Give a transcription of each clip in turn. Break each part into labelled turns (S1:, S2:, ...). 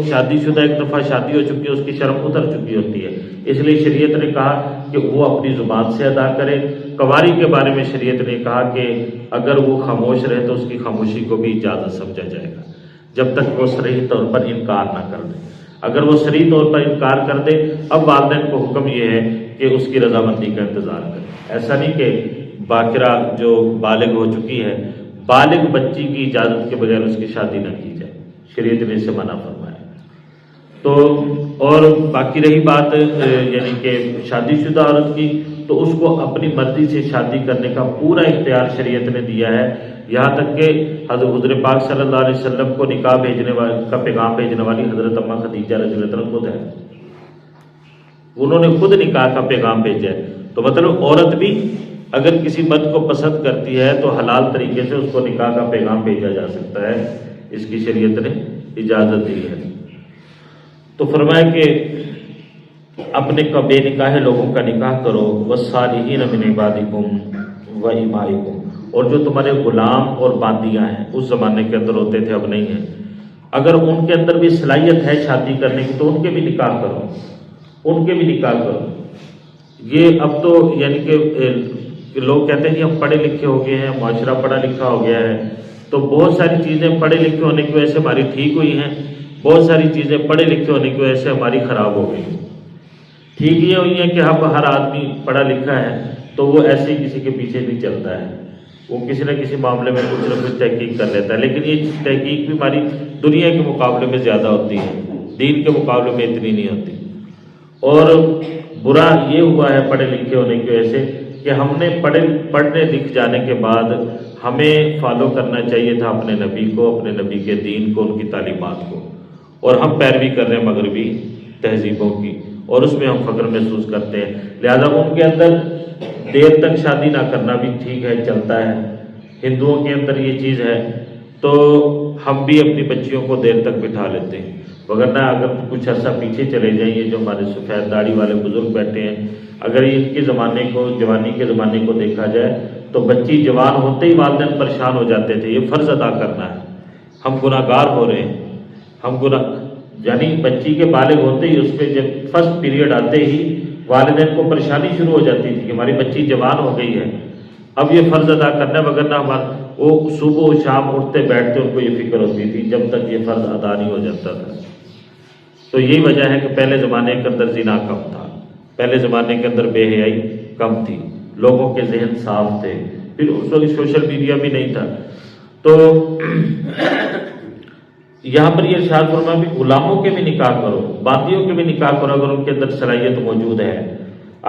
S1: شادی شدہ ایک دفعہ شادی ہو چکی ہے اس کی شرم اتر چکی ہوتی ہے، اس لیے شریعت نے کہا کہ وہ اپنی زبان سے ادا کرے۔ کنواری کے بارے میں شریعت نے کہا کہ اگر وہ خاموش رہے تو اس کی خاموشی کو بھی اجازت سمجھا جائے گا، جب تک وہ صریح طور پر انکار نہ کر دے۔ اگر وہ صریح طور پر انکار کر دے، اب والدین کو حکم یہ ہے کہ اس کی رضامندی کا انتظار کرے۔ ایسا نہیں کہ باکرہ جو بالغ ہو چکی ہے، بالغ بچی کی اجازت کے بغیر اس کی شادی نہ کی جائے، شریعت نے اسے منع فرمایا۔ تو اور باقی رہی بات یعنی کہ شادی شدہ عورت کی، تو اس کو اپنی مرضی سے شادی کرنے کا پورا اختیار شریعت نے دیا ہے، یہاں تک کہ حضور پاک صلی اللہ علیہ وسلم کو نکاح بھیجنے کا پیغام بھیجنے والی حضرت اماں خدیجہ رضی اللہ عنہا خود ہے، انہوں نے خود نکاح کا پیغام بھیجا ہے۔ تو مطلب عورت بھی اگر کسی مرد کو پسند کرتی ہے تو حلال طریقے سے اس کو نکاح کا پیغام بھیجا جا سکتا ہے، اس کی شریعت نے اجازت دی ہے۔ تو فرمایا کہ اپنے بے نکاح لوگوں کا نکاح کرو، والصالحین من عبادکم و امائکم، اور جو تمہارے غلام اور باندیاں ہیں، اس زمانے کے اندر ہوتے تھے اب نہیں ہیں، اگر ان کے اندر بھی صلاحیت ہے شادی کرنے کی تو ان کے بھی نکاح کرو، ان کے بھی نکاح کرو۔ یہ اب تو یعنی کہ لوگ کہتے ہیں کہ ہم پڑھے لکھے ہو گئے ہیں، معاشرہ پڑھا لکھا ہو گیا ہے، تو بہت ساری چیزیں پڑھے لکھے ہونے کی وجہ سے ہماری ٹھیک ہوئی ہیں، بہت ساری چیزیں پڑھے لکھے ہونے کی وجہ سے ہماری خراب ہو گئی۔ ٹھیک یہ ہوئی ہے کہ اب ہر آدمی پڑھا لکھا ہے تو وہ ایسے ہی کسی کے پیچھے نہیں چلتا ہے، وہ کسی نہ کسی معاملے میں کچھ نہ کچھ تحقیق کر لیتا ہے، لیکن یہ تحقیق بھی ہماری دنیا کے مقابلے میں زیادہ ہوتی ہے، دین کے مقابلے میں اتنی نہیں ہوتی۔ اور برا یہ ہوا ہے پڑھے لکھے ہونے کی وجہ سے کہ ہم نے پڑھنے لکھ جانے کے بعد ہمیں فالو کرنا چاہیے تھا اپنے نبی کو، اپنے نبی کے دین کو، ان کی تعلیمات کو، اور ہم پیروی کر رہے ہیں مغربی تہذیبوں کی، اور اس میں ہم فخر محسوس کرتے ہیں۔ لہذا ان کے اندر دیر تک شادی نہ کرنا بھی ٹھیک ہے، چلتا ہے، ہندوؤں کے اندر یہ چیز ہے، تو ہم بھی اپنی بچیوں کو دیر تک بٹھا لیتے ہیں، وگرنہ اگر کچھ عرصہ پیچھے چلے جائیں، یہ جو ہمارے سفید داڑھی والے بزرگ بیٹھے ہیں، اگر ان کے زمانے کو، جوانی کے زمانے کو دیکھا جائے تو بچی جوان ہوتے ہی والدین پریشان ہو جاتے تھے، یہ فرض ادا کرنا ہے، ہم گناہ گار ہو رہے ہیں، یعنی بچی کے بالغ ہوتے ہی اس پہ جب فرسٹ پیریڈ آتے ہی والدین کو پریشانی شروع ہو جاتی تھی کہ ہماری بچی جوان ہو گئی ہے، اب یہ فرض ادا کرنا ہے، وگرنہ وہ صبح و شام اٹھتے بیٹھتے ان کو یہ فکر ہوتی تھی جب تک یہ فرض ادا نہیں ہو جاتا تھا۔ تو یہی وجہ ہے کہ پہلے زمانے کے اندر زنا کم تھا، پہلے زمانے کے اندر بے حیائی کم تھی، لوگوں کے ذہن صاف تھے، پھر اس وقت سوشل میڈیا بھی نہیں تھا۔ تو یہاں پر یہ ارشاد فرمایا کہ غلاموں کے بھی نکاح کرو، باندیوں کے بھی نکاح کرو اگر ان کے اندر صلاحیت موجود ہے۔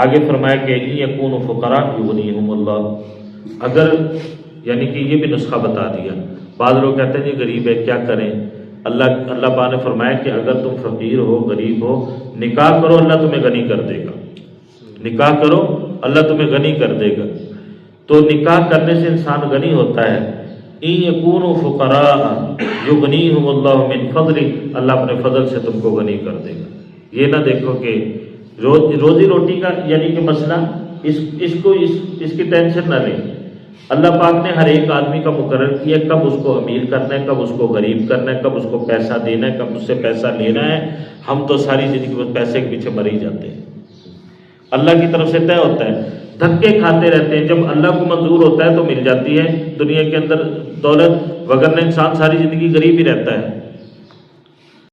S1: آگے فرمایا کہ ان یکونوا فقراء یغنیہم اللہ، اگر یعنی کہ یہ بھی نسخہ بتا دیا، بعض لوگ کہتے ہیں یہ غریب ہے کیا کریں، اللہ پاک نے فرمایا کہ اگر تم فقیر ہو، غریب ہو، نکاح کرو، اللہ تمہیں غنی کر دے گا، نکاح کرو اللہ تمہیں غنی کر دے گا۔ تو نکاح کرنے سے انسان غنی ہوتا ہے۔ ان یکونوا فقراء یغنیہم اللہ من فضلہ، اللہ اپنے فضل سے تم کو غنی کر دے گا۔ یہ نہ دیکھو کہ روزی روٹی کا یعنی کہ مسئلہ اس کی ٹینشن نہ لیں، اللہ پاک نے ہر ایک آدمی کا مقرر کیا کب اس کو امیر کرنا ہے، کب اس کو غریب کرنا ہے، کب اس کو پیسہ دینا ہے، کب اس سے پیسہ لینا ہے۔ ہم تو ساری زندگی میں پیسے کے پیچھے مر ہی جاتے ہیں، اللہ کی طرف سے طے ہوتا ہے، دھکے کھاتے رہتے ہیں، جب اللہ کو منظور ہوتا ہے تو مل جاتی ہے دنیا کے اندر دولت، وگرنہ انسان ساری زندگی غریب ہی رہتا ہے۔